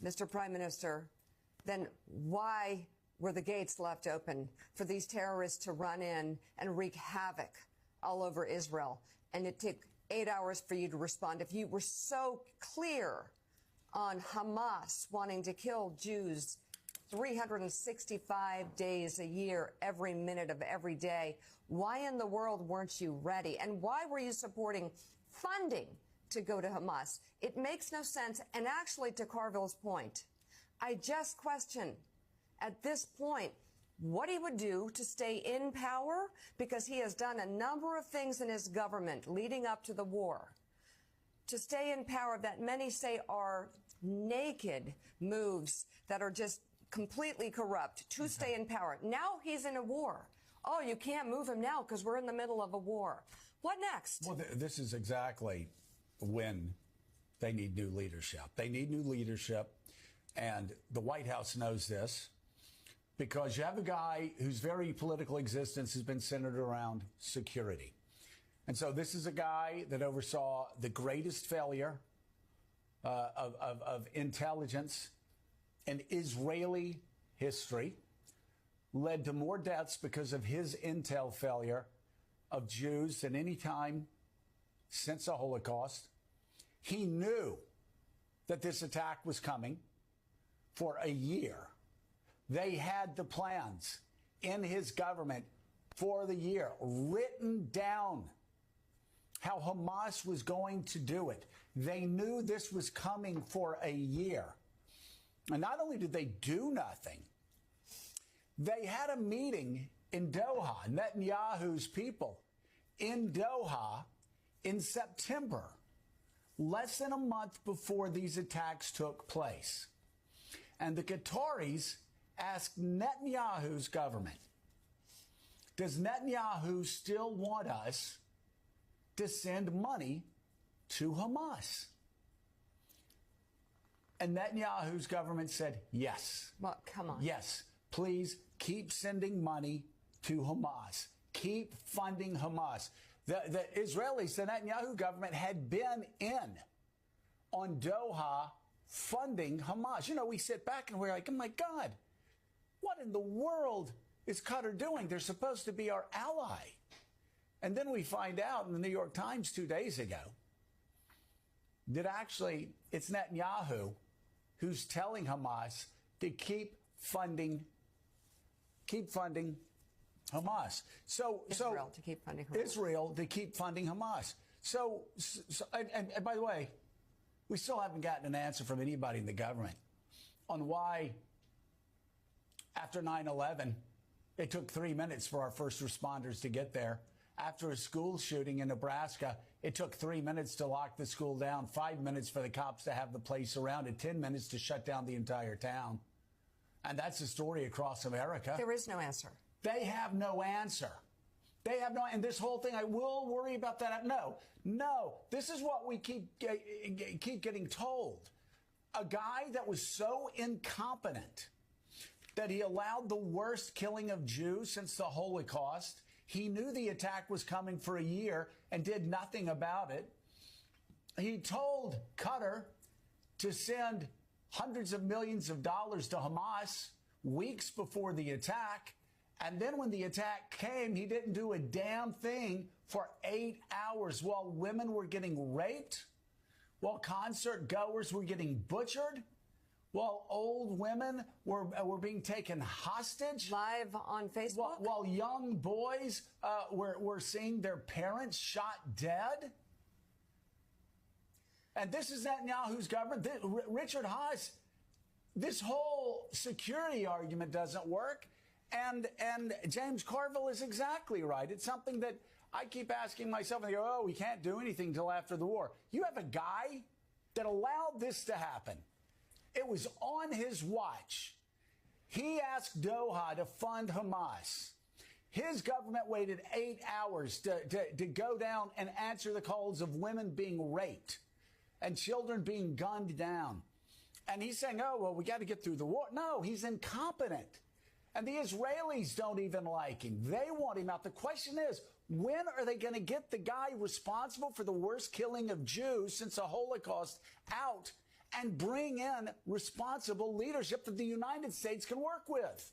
Mr. Prime Minister, then why were the gates left open for these terrorists to run in and wreak havoc all over Israel? And it took 8 hours for you to respond. If you were so clear on Hamas wanting to kill Jews 365 days a year, every minute of every day, why in the world weren't you ready? And why were you supporting funding to go to Hamas? It makes no sense. And actually, to Carville's point, I just question at this point what he would do to stay in power, because he has done a number of things in his government leading up to the war to stay in power that many say are naked moves that are just completely corrupt to stay in power. Now he's in a war. Oh, you can't move him now because we're in the middle of a war. What next? Well, this is exactly when they need new leadership. They need new leadership, and the White House knows this, because you have a guy whose very political existence has been centered around security. And so this is a guy that oversaw the greatest failure of intelligence in Israeli history, led to more deaths because of his intel failure of Jews than any time since the Holocaust. He knew that this attack was coming for a year. They had the plans in his government for the year, written down how Hamas was going to do it. They knew this was coming for a year. And not only did they do nothing, they had a meeting in Doha, Netanyahu's people, in Doha in September, less than a month before these attacks took place. And the Qataris asked Netanyahu's government, does Netanyahu still want us to send money to Hamas? And Netanyahu's government said, yes. Well, come on. Yes, please keep sending money to Hamas. Keep funding Hamas. The Israelis, the Netanyahu government, had been in on Doha funding Hamas. You know, we sit back and we're like, oh, my God, what in the world is Qatar doing? They're supposed to be our ally. And then we find out in the New York Times 2 days ago that actually it's Netanyahu who's telling Hamas to keep funding Hamas. Israel to keep funding Hamas. Israel to keep funding Hamas. And by the way, we still haven't gotten an answer from anybody in the government on why, after 9/11, it took 3 minutes for our first responders to get there. After a school shooting in Nebraska, it took 3 minutes to lock the school down, 5 minutes for the cops to have the place surrounded, 10 minutes to shut down the entire town. And that's the story across America. There is no answer. They have no answer. They have no, and this whole thing, I will worry about that. No, this is what we keep getting told. A guy that was so incompetent that he allowed the worst killing of Jews since the Holocaust. He knew the attack was coming for a year and did nothing about it. He told Qatar to send hundreds of millions of dollars to Hamas weeks before the attack. And then when the attack came, he didn't do a damn thing for 8 hours while women were getting raped, while concert goers were getting butchered, while old women were being taken hostage. Live on Facebook? While young boys were seeing their parents shot dead. And this is Netanyahu's government. Richard Haas, this whole security argument doesn't work. And James Carville is exactly right. It's something that I keep asking myself, and they go, oh, we can't do anything until after the war. You have a guy that allowed this to happen. It was on his watch. He asked Doha to fund Hamas. His government waited 8 hours to go down and answer the calls of women being raped and children being gunned down. And he's saying, oh, well, we got to get through the war. No, he's incompetent. And the Israelis don't even like him. They want him out. The question is, when are they going to get the guy responsible for the worst killing of Jews since the Holocaust out and bring in responsible leadership that the United States can work with.